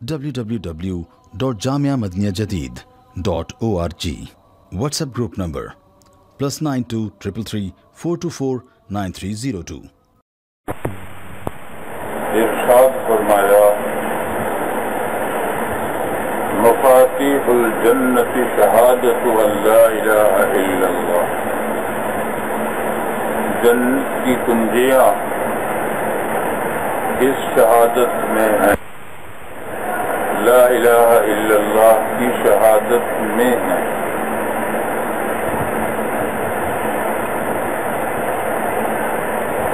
www.jamiamadiniyajadid.org. WhatsApp group number +92 333 424 9302. ارشاد فرمایا مفاتیح الجنت شہادت ان لا الہ الا اللہ. جنت کی کنجیاں اس شہادت میں ہیں، لا الہ الا اللہ کی شہادت میں ہیں.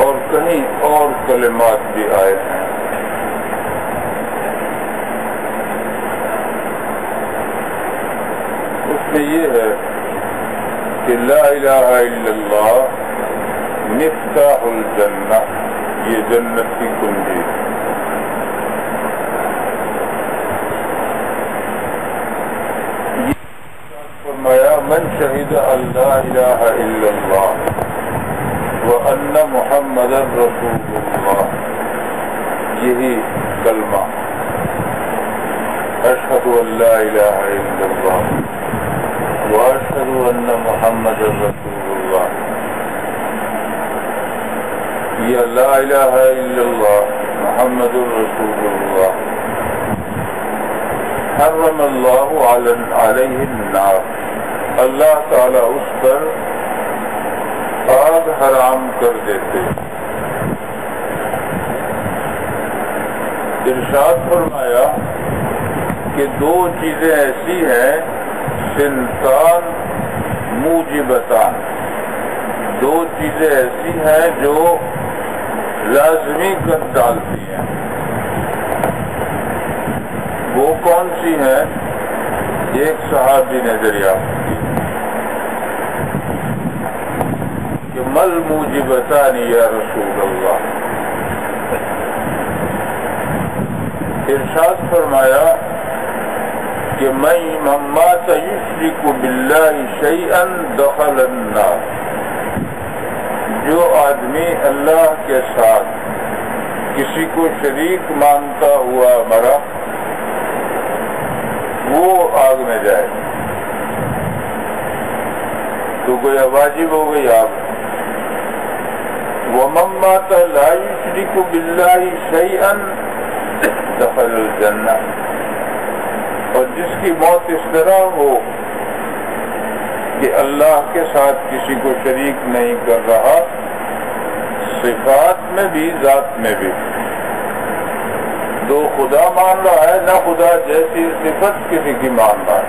اور کہیں اور کلمات بھی آئے ہیں. اس میں یہ ہے کہ لا الہ الا اللہ مفتاح الجنہ، یہ جنت کی کنجی. فرمایا من شہد اللہ الہ الا اللہ وان محمد رسول اللہ، یہی کلمہ اشہد ان لا الہ الا اللہ واشہد ان محمد رسول اللہ، یا لا الہ الا اللہ محمد رسول اللہ حرم اللہ علیہ النار، اللہ تعالیٰ اس پر آگ حرام کر دیتے. ارشاد فرمایا کہ دو چیزیں ایسی ہیں سنتان موجبتان، دو چیزیں ایسی ہیں جو لازمی کر ڈالتی ہیں. وہ کون سی ہیں؟ ایک صحابی نے دریافت کی کہ مل موجبتان یا رسول اللہ. ارشاد فرمایا کہ من مات یشرک باللہ شیئا دخل النار، جو آدمی اللہ کے ساتھ کسی کو شریک مانتا ہوا مرا وہ آگ میں جائے. تو گویا واجب ہو گئی آگ. وَمَن مَّاتَ لَا يُشْرِكُ بِاللَّهِ شَيْئًا دَخَلَ الْجَنَّةَ، اور جس کی موت اس طرح ہو کہ اللہ کے ساتھ کسی کو شریک نہیں کر رہا، صفات میں بھی ذات میں بھی، دو خدا مان رہا ہے نہ خدا جیسی صفت کسی کی مان رہا ہے،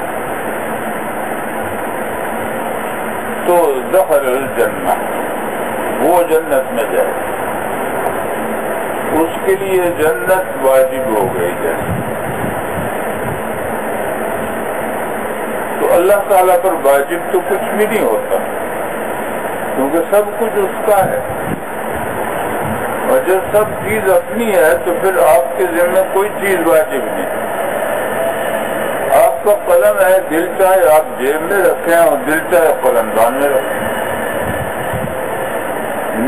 تو دخل الجنہ، وہ جنت میں جائے. اس کے لیے جنت واجب ہو گئی ہے. تو اللہ تعالیٰ پر واجب تو کچھ بھی نہیں ہوتا، کیونکہ سب کچھ اس کا ہے. اور جب سب چیز اپنی ہے تو پھر آپ کے ذمہ کوئی چیز واجب نہیں. آپ کا قلم ہے، دل چاہے آپ جیب میں رکھیں اور دل چاہے قلم دان میں رکھیں.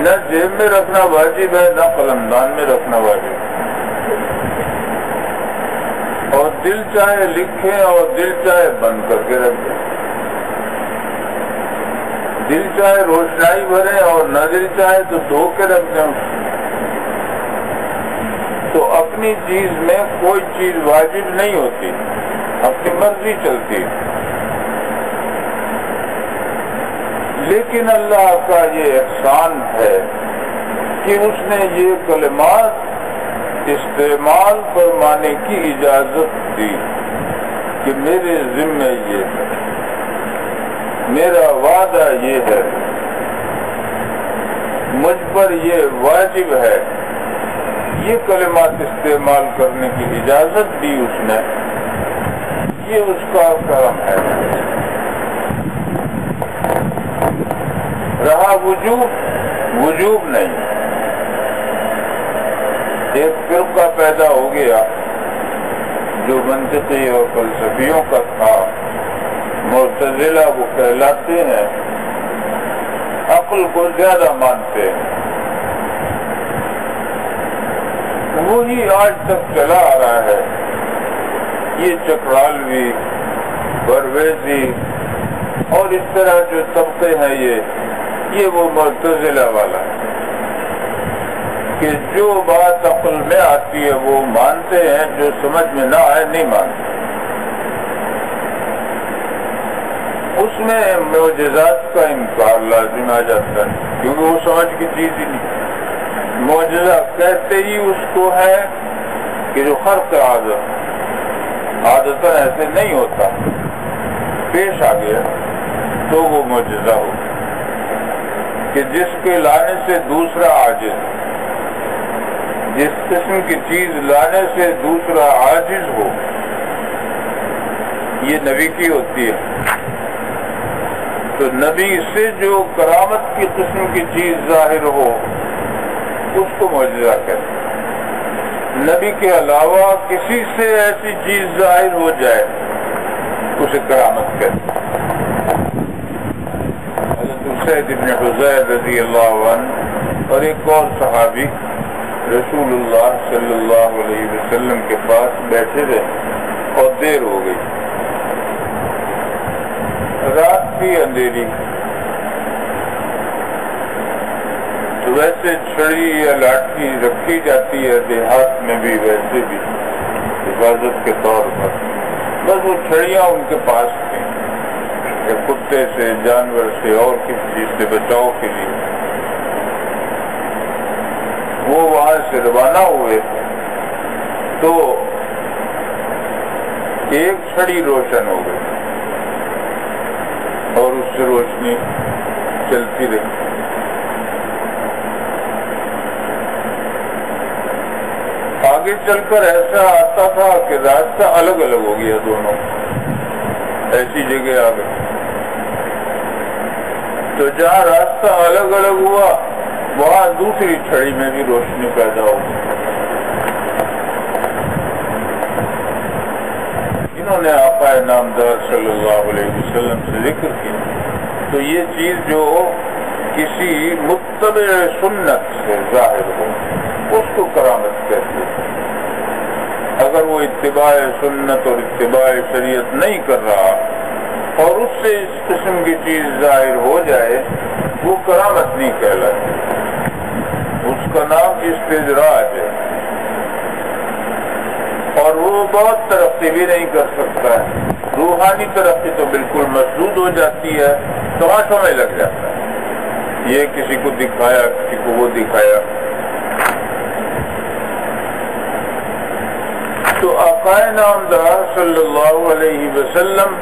نہ جیب میں رکھنا واجب ہے نہ قلم دان میں رکھنا واجب ہے. اور دل چاہے لکھیں اور دل چاہے بند کر کے رکھ دیں. دل چاہے روشنائی بھریں اور نہ دل چاہے تو دھو کے رکھ دیں. تو اپنی چیز میں کوئی چیز واجب نہیں ہوتی، اپنی مرضی چلتی. لیکن اللہ کا یہ احسان ہے کہ اس نے یہ کلمات استعمال فرمانے کی اجازت دی کہ میرے ذمہ یہ ہے، میرا وعدہ یہ ہے، مجھ پر یہ واجب ہے. یہ کلمات استعمال کرنے کی اجازت دی اس نے، یہ اس کا کرم ہے. رہا وجوب نہیں. ایک فرقہ پیدا ہو گیا جو منطقی اور فلسفیوں کا تھا، معتزلہ وہ کہلاتے ہیں، عقل کو زیادہ مانتے ہیں. وہی آج تک چلا آ رہا ہے یہ چکرالوی، پرویزی اور اس طرح جو طبقے ہیں یہ وہ معتزلہ والا کہ جو بات عقل میں آتی ہے وہ مانتے ہیں، جو سمجھ میں نہ آئے نہیں مانتے. اس میں معجزات کا انکار لازم آ جاتا ہے کیونکہ وہ سمجھ کی چیز ہی نہیں. معجزہ کہتے ہی اس کو ہے کہ جو خرق عادت ایسے نہیں ہوتا، پیش آ گیا تو وہ معجزہ ہو کہ جس کے لانے سے دوسرا عاجز، جس قسم کی چیز لانے سے دوسرا عاجز ہو، یہ نبی کی ہوتی ہے. تو نبی سے جو کرامت کی قسم کی چیز ظاہر ہو اس کو معجزہ کہتے ہیں. نبی کے علاوہ کسی سے ایسی چیز ظاہر ہو جائے اسے کرامت کہتے ہیں. حضرت سعید بن حضیر رضی اللہ عنہ اور ایک اور صحابی رسول اللہ صلی اللہ علیہ وسلم کے پاس بیٹھے رہے اور دیر ہو گئی، رات کی اندھیری. تو ویسے چھڑی یا لاٹھی رکھی جاتی ہے دیہات میں بھی، ویسے بھی حفاظت کے طور پر. بس وہ چھڑیاں ان کے پاس تھیں یا کتے سے، جانور سے اور کسی چیز سے بچاؤ کے لیے. وہ وہاں سے روانہ ہوئے تو ایک چھڑی روشن ہو گئی اور اس سے روشنی چلتی رہی. آگے چل کر ایسا آتا تھا کہ راستہ الگ الگ ہو گیا، دونوں ایسی جگہ آ گئے. تو جہاں راستہ الگ الگ ہوا وہاں دوسری چھڑی میں بھی روشنی پیدا ہو گئی. انہوں نے آقا نامدار صلی اللہ علیہ وسلم سے ذکر کیا. تو یہ چیز جو کسی متبع سنت سے ظاہر ہو اس کو کرامت کہتے ہیں. اگر وہ اتباع سنت اور اتباع شریعت نہیں کر رہا اور اس سے اس قسم کی چیز ظاہر ہو جائے وہ کرامت نہیں کہلاتی، اس کا نام استدراج ہے اور وہ بہت ترقی بھی نہیں کر سکتا ہے. روحانی ترقی تو بالکل مسدود ہو جاتی ہے، تماشوں میں لگ جاتا ہے. یہ کسی کو دکھایا، کسی کو وہ دکھایا. تو آقا نامدار صلی اللہ علیہ وسلم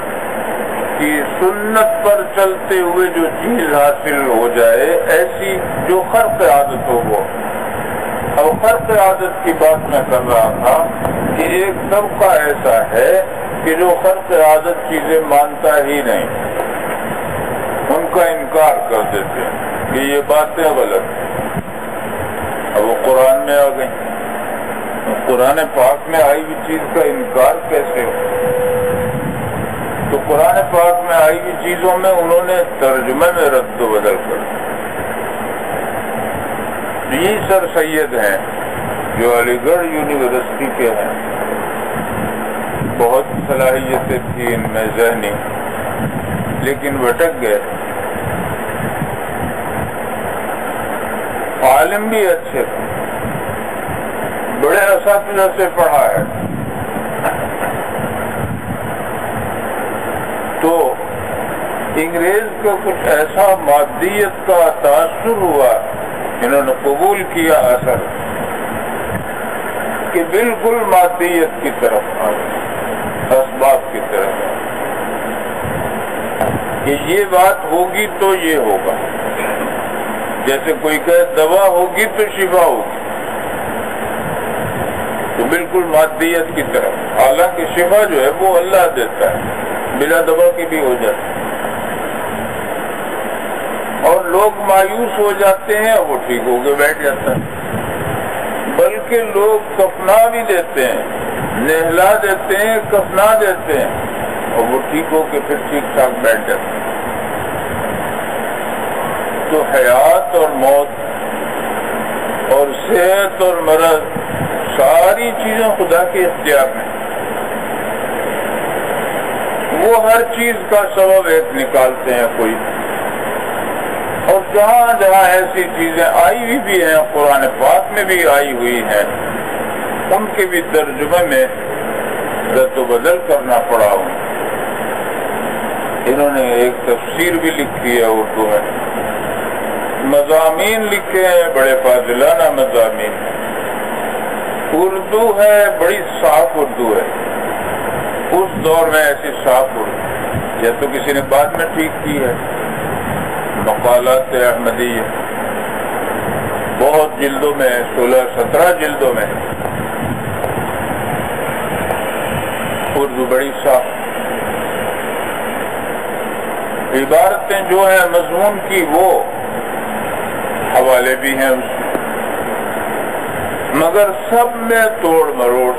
کی سنت پر چلتے ہوئے جو چیز حاصل ہو جائے ایسی جو خرق عادت ہو وہ. اب خرق عادت کی بات میں کر رہا تھا کہ ایک طبقہ ایسا ہے کہ جو خرق عادت چیزیں مانتا ہی نہیں، ان کا انکار کر دیتے ہیں کہ یہ باتیں غلط. اب وہ قرآن میں آ گئی، قرآن پاک میں آئی ہوئی چیز کا انکار کیسے ہو؟ تو قرآن پاک میں آئی ہوئی چیزوں میں انہوں نے ترجمے میں رد و بدل کر. یہ سر سید ہیں جو علی گڑھ یونیورسٹی کے ہیں، بہت صلاحیتیں تھی ان میں ذہنی، لیکن بھٹک گئے. عالم بھی اچھے تھے، بڑے اساتذہ سے پڑھا ہے. تو انگریز کا کچھ ایسا مادیت کا تاثر ہوا، انہوں نے قبول کیا اثر کہ بالکل مادیت کی طرف اسباب کی طرف کہ یہ بات ہوگی تو یہ ہوگا. جیسے کوئی کہے دوا ہوگی تو شفا ہوگی، تو بالکل مادیت کی طرف. حالانکہ شفا جو ہے وہ اللہ دیتا ہے، بلا دوا کی بھی ہو جاتی ہے. اور لوگ مایوس ہو جاتے ہیں اور وہ ٹھیک ہو کے بیٹھ جاتا ہے. بلکہ لوگ کفنا بھی دیتے ہیں، نہلا دیتے ہیں، کفنا دیتے ہیں اور وہ ٹھیک ہو کے پھر ٹھیک ٹھاک بیٹھ جاتے ہیں. تو حیات اور موت اور صحت اور مرض ساری چیزیں خدا کے اختیار میں. وہ ہر چیز کا سبب ایک نکالتے ہیں کوئی، اور جہاں جہاں ایسی چیزیں آئی ہوئی بھی ہیں، قرآن پاک میں بھی آئی ہوئی ہیں، ان کے بھی ترجمے میں رد و بدل کرنا پڑا ہوں۔ انہوں نے ایک تفسیر بھی لکھی ہے اردو میں، مضامین لکھے ہیں، بڑے فاضلانہ مضامین، اردو ہے، بڑی صاف اردو ہے، اس دور میں ایسی صاف اردو یا تو کسی نے بعد میں ٹھیک کی ہے۔ مقالات احمدیہ بہت جلدوں میں، 16-17 جلدوں میں، اردو بڑی صاف، عبارتیں جو ہیں مضمون کی وہ حوالے بھی ہیں اس میں، مگر سب میں توڑ مروڑ،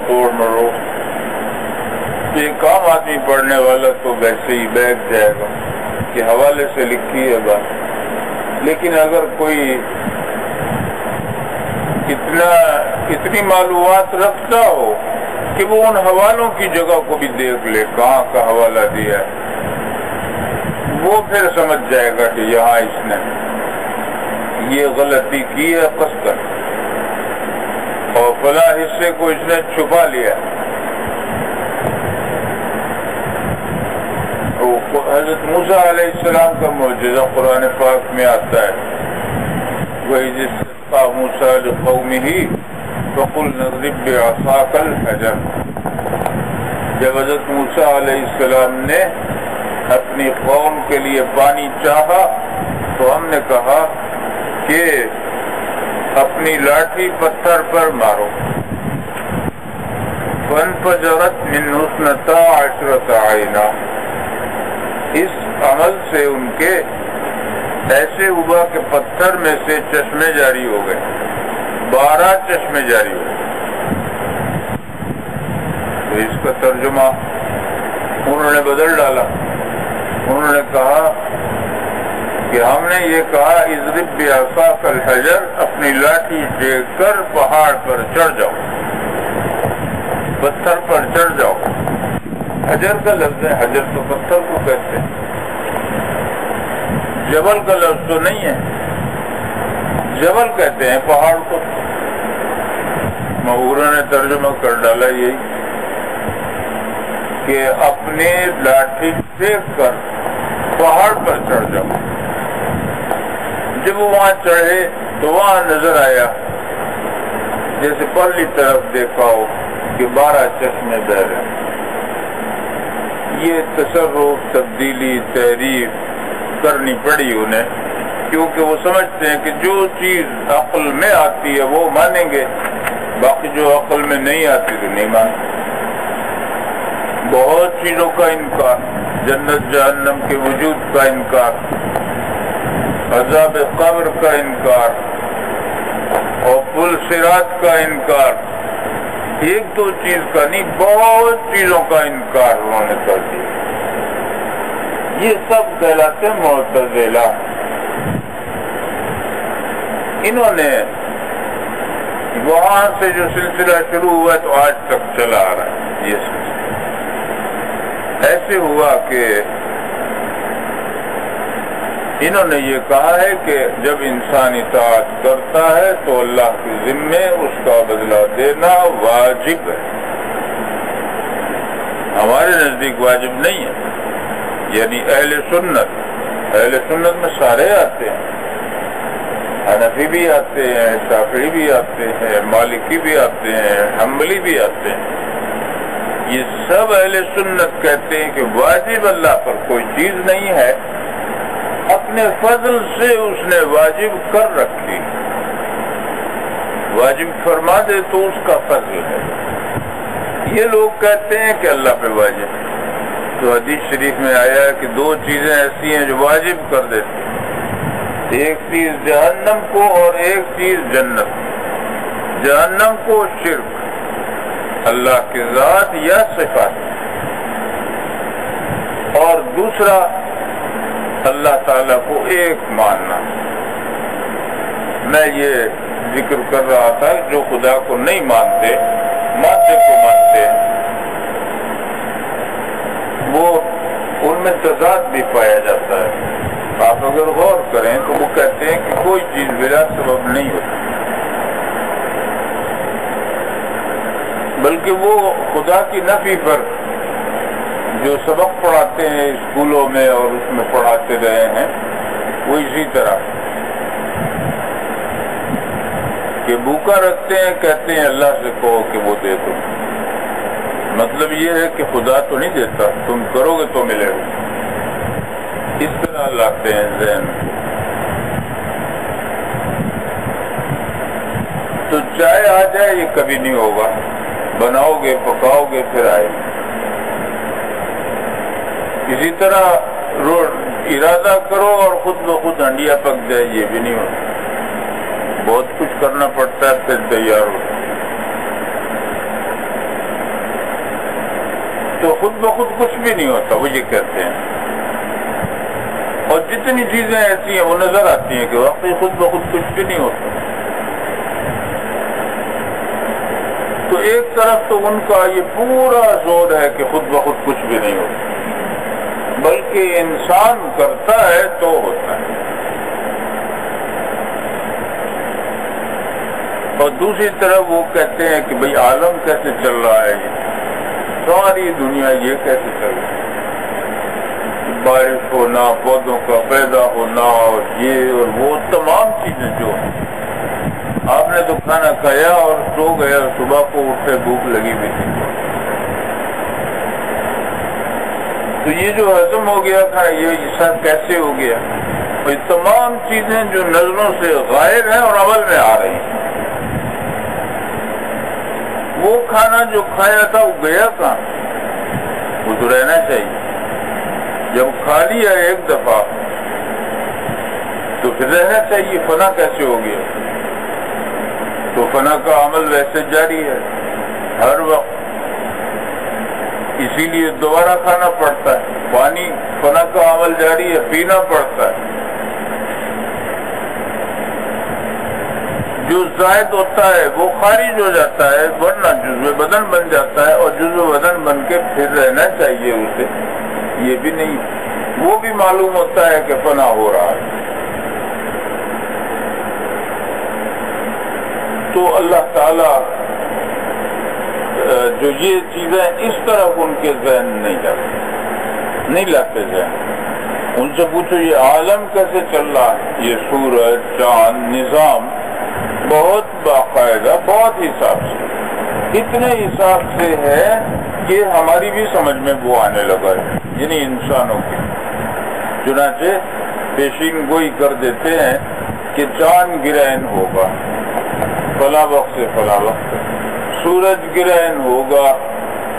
ایک عام آدمی پڑھنے والا تو ویسے ہی بیٹھ جائے گا کہ حوالے سے لکھی ہے بات، لیکن اگر کوئی اتنی معلومات رکھتا ہو کہ وہ ان حوالوں کی جگہ کو بھی دیکھ لے کہاں کا حوالہ دیا ہے، وہ پھر سمجھ جائے گا کہ یہاں اس نے یہ غلطی کی ہے قصداً، اور فلاں حصے کو اس نے چھپا لیا۔ حضرت موسیٰ علیہ السلام کا معجزہ قرآن پاک میں آتا ہے، وَإِذِ اسْتَسْقَىٰ مُوسَىٰ لِقَوْمِهِ فَقُلْنَا اضْرِب بِّعَصَاكَ الْحَجَرَ، جب حضرت موسیٰ علیہ السلام نے اپنی قوم کے لیے پانی چاہا تو ہم نے کہا کہ اپنی لاٹھی پتھر پر مارو، فَانْفَجَرَتْ مِنْهُ اثْنَتَا عَشْرَةَ عَيْنًا، اس عمل سے ان کے ایسے ہوا کہ پتھر میں سے چشمے جاری ہو گئے، 12 چشمے جاری ہو گئے۔ تو اس کا ترجمہ انہوں نے بدل ڈالا، انہوں نے کہا کہ ہم نے یہ کہا اضرب بعصاک الحجر، اپنی لاٹھی ٹیک کر پہاڑ پر چڑھ جاؤ، پتھر پر چڑھ جاؤ۔ حجر کا لفظ ہے، حجر تو پتھر کو کہتے ہیں، جبل کا لفظ تو نہیں ہے، جبل کہتے ہیں پہاڑ کو۔ مغوروں نے ترجمہ کر ڈالا یہی کہ اپنے لاٹھی پھینک کر پہاڑ پر چڑھ جاؤ۔ جب وہ وہاں چڑھے تو وہاں نظر آیا جیسے پرلی طرف دیکھا ہو کہ 12 چشمے بہ رہے ہیں۔ یہ تصرف، تبدیلی، تحریف کرنی پڑی انہیں، کیونکہ وہ سمجھتے ہیں کہ جو چیز عقل میں آتی ہے وہ مانیں گے، باقی جو عقل میں نہیں آتی تو نہیں مانتے۔ بہت چیزوں کا انکار، جنت جہنم کے وجود کا انکار، عذاب قبر کا انکار اور پل صراط کا انکار، ایک دو چیز کا نہیں، بہت چیزوں کا انکار انہوں نے کر دیا۔ یہ سب کہلاتے معتزلہ۔ انہوں نے وہاں سے جو سلسلہ شروع ہوا تو آج تک چلا آ رہا ہے۔ یہ سلسلہ ایسے ہوا کہ انہوں نے یہ کہا ہے کہ جب انسان اطاعت کرتا ہے تو اللہ کے ذمے اس کا بدلہ دینا واجب ہے، ہمارے نزدیک واجب نہیں ہے۔ یعنی اہل سنت میں سارے آتے ہیں، حنفی بھی آتے ہیں، شافعی بھی آتے ہیں، مالکی بھی آتے ہیں، حنبلی بھی آتے ہیں۔ یہ سب اہل سنت کہتے ہیں کہ واجب اللہ پر کوئی چیز نہیں ہے، اپنے فضل سے اس نے واجب کر رکھی، واجب فرما دے تو اس کا فضل ہے۔ یہ لوگ کہتے ہیں کہ اللہ پہ واجب ہے، تو حدیث شریف میں آیا ہے کہ 2 چیزیں ایسی ہیں جو واجب کر دیتی ہیں، ایک چیز جہنم کو اور ایک چیز جنت۔ جہنم کو شرک، اللہ کی ذات یا صفات، اور دوسرا اللہ تعالیٰ کو ایک ماننا۔ میں یہ ذکر کر رہا تھا جو خدا کو نہیں مانتے، مادے کو مانتے ہیں، وہ میں تضاد بھی پایا جاتا ہے. آپ اگر غور کریں تو وہ کہتے ہیں کہ کوئی چیز بلا سبب نہیں ہوتی، بلکہ وہ خدا کی نفی پر جو سبق پڑھاتے ہیں اسکولوں میں اور اس میں پڑھاتے رہے ہیں، وہ اسی طرح کہ بھوکا رکھتے ہیں، کہتے ہیں اللہ سے کہو کہ وہ دے دو. مطلب یہ ہے کہ خدا تو نہیں دیتا، تم کرو گے تو ملے گا. اس طرح لاتے ہیں ذہن. تو چائے آ جائے یہ کبھی نہیں ہوگا، بناؤ گے پکاؤ گے پھر آئے گی. اسی طرح ارادہ کرو اور خود بخود ہنڈیا پک جائے، یہ بھی نہیں ہوتا. بہت کچھ کرنا پڑتا ہے پھر تیار ہو. تو خود بخود کچھ بھی نہیں ہوتا، وہ یہ کہتے ہیں. اور جتنی چیزیں ایسی ہیں وہ نظر آتی ہیں کہ واقعی خود بخود کچھ بھی نہیں ہوتا. تو ایک طرف تو ان کا یہ پورا زور ہے کہ خود بخود کچھ بھی نہیں ہوتا، بلکہ انسان کرتا ہے تو ہوتا ہے. اور دوسری طرف وہ کہتے ہیں کہ بھئی عالم کیسے چل رہا ہے، ساری دنیا یہ کیسے چل رہی ہے، بارش ہونا، پودوں کا پیدا ہونا، اور یہ اور وہ تمام چیزیں جو آپ نے تو کھانا کھایا اور سو گیا، صبح کو اٹھے بھوک لگی ہوئی تھی، تو یہ جو ہضم ہو گیا تھا یہ سب کیسے ہو گیا؟ یہ تمام چیزیں جو نظروں سے غائب ہیں اور عمل میں آ رہی ہیں. وہ کھانا جو کھایا تھا وہ گیا کہاں؟ وہ تو رہنا چاہیے. جب کھا لیا ایک دفعہ تو پھر رہنا چاہیے. فنا کیسے ہو گیا؟ تو فنا کا عمل ویسے جاری ہے ہر وقت، اسی لیے دوبارہ کھانا پڑتا ہے. پانی فنا کا عمل جاری ہے، پینا پڑتا ہے. جو زائد ہوتا ہے وہ خارج ہو جاتا ہے، ورنہ جزو بدن بن جاتا ہے، اور جزو بدن بن کے پھر رہنا چاہیے اسے. یہ بھی نہیں، وہ بھی معلوم ہوتا ہے کہ فنا ہو رہا ہے. تو اللہ تعالی جو یہ چیزیں اس طرح ان کے ذہن نہیں لاتے ذہن. ان سے پوچھو یہ عالم کیسے چل رہا ہے، یہ سورج چاند نظام بہت باقاعدہ، بہت حساب سے، اتنے حساب سے ہے کہ ہماری بھی سمجھ میں وہ آنے لگا ہے، یعنی انسانوں کی. چنانچہ پیشین گوئی کر دیتے ہیں کہ چاند گرہن ہوگا فلاں وقت سے فلاں وقت، سورج گرہن ہوگا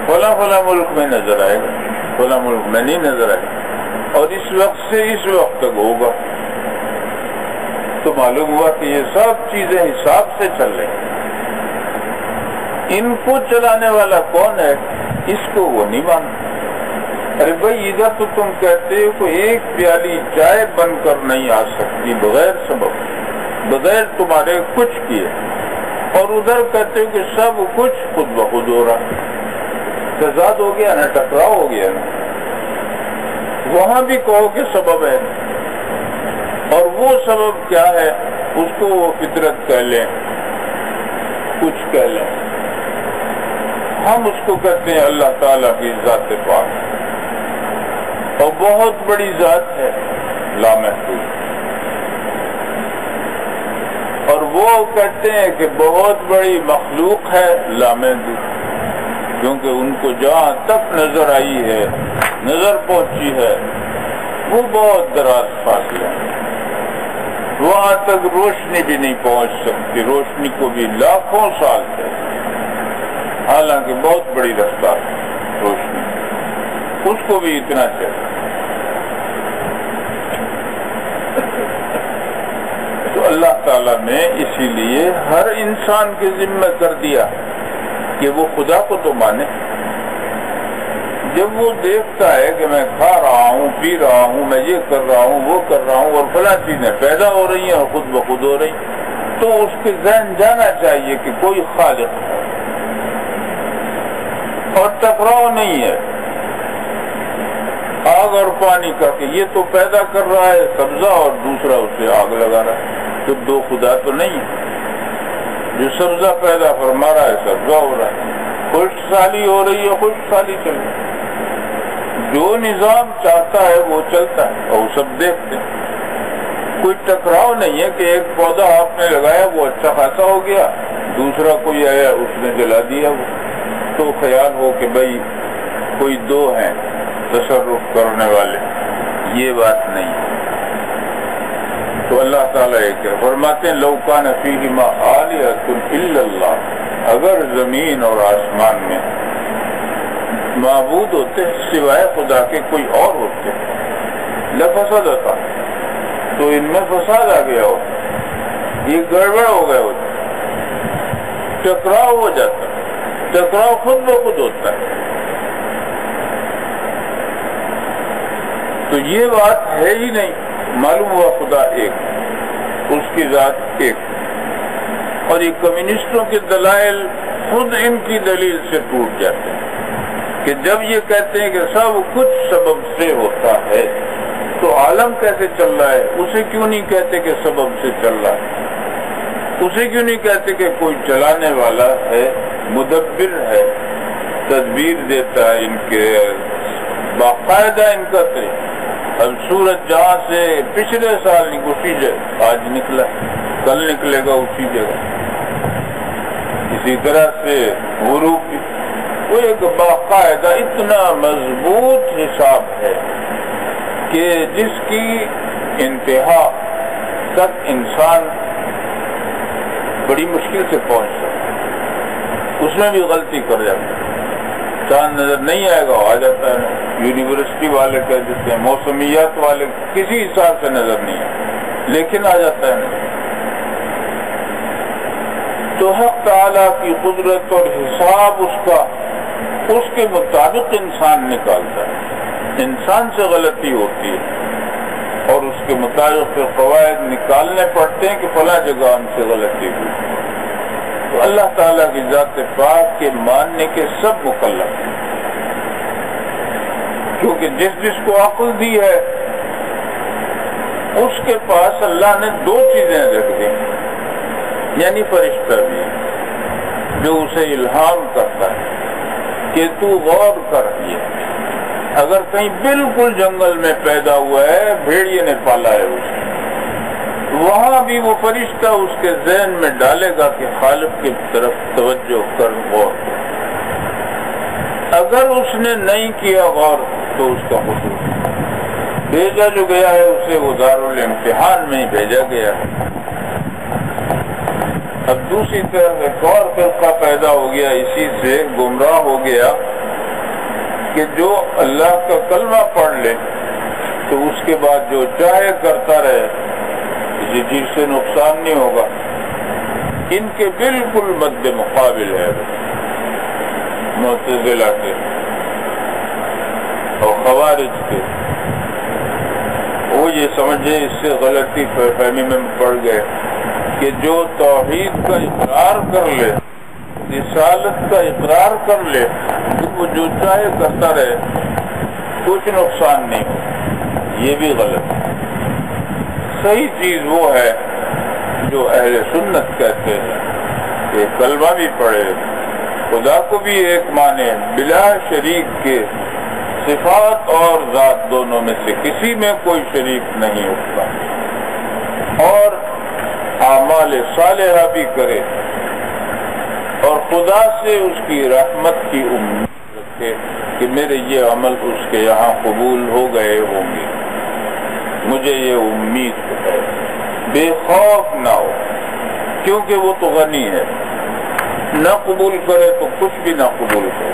فلاں فلاں ملک میں نظر آئے گا، فلاں ملک میں نہیں نظر آئے گا، اور اس وقت سے اس وقت تک ہوگا. تو معلوم ہوا کہ یہ سب چیزیں حساب سے چل رہی ہیں. ان کو چلانے والا کون ہے اس کو وہ نہیں مانتے. ارے بھائی ادھر تو تم کہتے ہو کہ ایک پیالی چائے بن کر نہیں آ سکتی بغیر سبب، بغیر تمہارے کچھ کیے، اور ادھر کہتے ہو کہ سب کچھ خود بخود ہو رہا. تضاد ہو گیا نا، ٹکراؤ ہو گیا نا. وہاں بھی کہو کہ سبب ہے، اور وہ سبب کیا ہے اس کو وہ فطرت کہہ لیں، کچھ کہہ لیں. ہم اس کو کہتے ہیں اللہ تعالیٰ کی ذات پاک، اور بہت بڑی ذات ہے لامحدود. اور وہ کہتے ہیں کہ بہت بڑی مخلوق ہے لامحدود، کیونکہ ان کو جہاں تک نظر آئی ہے، نظر پہنچی ہے، وہ بہت دراز فاصلہ ہے. وہاں تک روشنی بھی نہیں پہنچ سکتی، روشنی کو بھی لاکھوں سال ہے، حالانکہ بہت بڑی رفتار روشنی، اس کو بھی اتنا چاہیے. تو اللہ تعالیٰ نے اسی لیے ہر انسان کے ذمہ کر دیا کہ وہ خدا کو تو مانے. جب وہ دیکھتا ہے کہ میں کھا رہا ہوں، پی رہا ہوں، میں یہ کر رہا ہوں، وہ کر رہا ہوں، اور فلاں چیزیں پیدا ہو رہی ہیں اور خود بخود ہو رہی ہیں، تو اس کے ذہن جانا چاہیے کہ کوئی خالق ہے اور ٹکراؤ نہیں ہے. آگ اور پانی کا کہ یہ تو پیدا کر رہا ہے سبزہ اور دوسرا اسے آگ لگا رہا ہے، تو دو خدا تو نہیں ہے۔ جو سبزہ پیدا فرما رہا ہے سبزہ ہو رہا ہے، خشک سالی ہو رہی ہے خشک سالی چل رہی ہے، جو نظام چاہتا ہے وہ چلتا ہے اور سب دیکھتے ہیں۔ کوئی ٹکراؤ نہیں ہے کہ ایک پودا آپ نے لگایا وہ اچھا خاصا ہو گیا، دوسرا کوئی آیا اس نے جلا دیا وہ، تو خیال ہو کہ بھائی کوئی دو ہیں تصرف کرنے والے، یہ بات نہیں ہے۔ تو اللہ تعالیٰ ایک فرماتے ہیں لو کان فیہما آلہۃ الا اللہ، اگر زمین اور آسمان میں معبود ہوتے سوائے خدا کے کوئی اور ہوتے لفسدتا، تو ان میں فساد آ گیا ہو، یہ گڑبڑ ہو گئے ہوتے، ٹکراؤ ہو جاتا، ٹکراؤ خود بخود ہوتا ہے۔ تو یہ بات ہے ہی نہیں، معلوم ہوا خدا ایک، اس کی ذات ایک، اور یہ کمیونسٹوں کے دلائل خود ان کی دلیل سے ٹوٹ جاتے ہیں کہ جب یہ کہتے ہیں کہ سب کچھ سبب سے ہوتا ہے تو عالم کیسے چل رہا ہے؟ اسے کیوں نہیں کہتے کہ سبب سے چل رہا ہے؟ اسے کیوں نہیں کہتے کہ کوئی چلانے والا ہے، مدبر ہے، تدبیر دیتا ہے ان کے باقاعدہ ان کا طریقہ۔ اب سورج جہاں سے پچھلے سال اسی جگہ آج نکلا، کل نکلے گا اسی جگہ، اسی طرح سے غروب بھی، وہ ایک باقاعدہ اتنا مضبوط حساب ہے کہ جس کی انتہا تک انسان بڑی مشکل سے پہنچ سکتا، اس میں بھی غلطی کر جاتا ہے، چاند نظر نہیں آئے گا آ جاتا ہے، یونیورسٹی والے کہہ دیتے ہیں، موسمیات والے کسی حساب سے نظر نہیں آئے لیکن آ جاتا ہے۔ تو حق تعالیٰ کی قدرت اور حساب اس کے مطابق انسان نکالتا ہے، انسان سے غلطی ہوتی ہے اور اس کے مطابق پھر قواعد نکالنے پڑتے ہیں کہ فلاں جگہ ہم سے غلطی ہوئی۔ تو اللہ تعالیٰ کی ذات پاک کے ماننے کے سب مکلف ہیں، کیونکہ جس کو عقل دی ہے اس کے پاس اللہ نے دو چیزیں رکھ دی، یعنی فرشتہ بھی جو اسے الہام کرتا ہے کہ تو غور کر، یہ اگر کہیں بالکل جنگل میں پیدا ہوا ہے، بھیڑیے نے پالا ہے اسے، وہاں بھی وہ فرشتہ اس کے ذہن میں ڈالے گا کہ خالق کی طرف توجہ کر، غور کر۔ اگر اس نے نہیں کیا غور تو اس کا قصور، بھیجا جو گیا ہے اسے وہ دارالامتحان میں ہی بھیجا گیا ہے۔ اب دوسری طرف ایک اور فرقہ پیدا ہو گیا، اسی سے گمراہ ہو گیا کہ جو اللہ کا کلمہ پڑھ لے تو اس کے بعد جو چاہے کرتا رہے، کسی چیز سے نقصان نہیں ہوگا۔ ان کے بالکل مد مقابل ہے معتزلہ کے اور خوارج کے، وہ یہ سمجھے، اس سے غلطی فہمی میں پڑ گئے کہ جو توحید کا اقرار کر لے، رسالت کا اقرار کر لے، وہ جو چاہے کرتا رہے، کچھ نقصان نہیں ہو، یہ بھی غلط ہے۔ صحیح چیز وہ ہے جو اہل سنت کہتے ہیں کہ کلمہ بھی پڑھے، خدا کو بھی ایک مانے، بلا شریک کے، صفات اور ذات دونوں میں سے کسی میں کوئی شریک نہیں ہوتا، اور اعمال صالحہ بھی کرے اور خدا سے اس کی رحمت کی امید رکھے کہ میرے یہ عمل اس کے یہاں قبول ہو گئے ہوں گے، مجھے یہ امید ہے، بے خوف نہ ہو، کیونکہ وہ تو غنی ہے، نہ قبول کرے تو کچھ بھی نہ قبول کرے،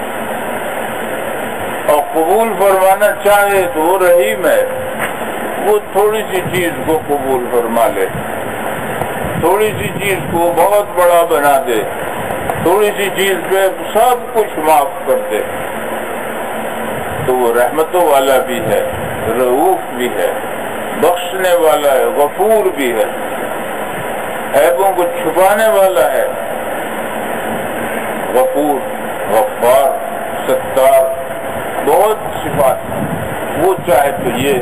اور قبول فرمانا چاہے تو وہ رحیم ہے، وہ تھوڑی سی چیز کو قبول فرما لے، تھوڑی سی چیز کو بہت بڑا بنا دے، تھوڑی سی چیز پہ سب کچھ معاف کر دے، تو وہ رحمتوں والا بھی ہے، رؤوف بھی ہے، بخشنے والا ہے، غفور بھی ہے، عیبوں کو چھپانے والا ہے، غفور، غفار، ستار، بہت صفات، وہ یہ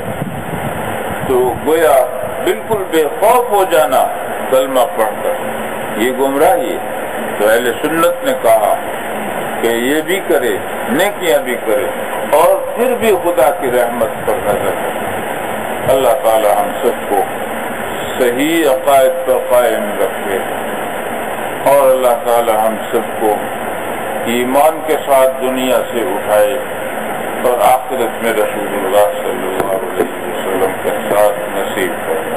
تو گویا بالکل بے خوف ہو جانا کلمہ پڑھ کر یہ گمراہی ہے. تو اہل سنت نے کہا کہ یہ بھی کرے نیکیاں بھی کرے اور پھر بھی خدا کی رحمت پر نظر رکھے. اللہ تعالی ہم سب کو صحیح عقائد پر قائم رکھے اور اللہ تعالی ہم سب کو ایمان کے ساتھ دنیا سے اٹھائے اور آخرت میں رسول اللہ صلی اللہ علیہ وسلم کے ساتھ نصیب کرے.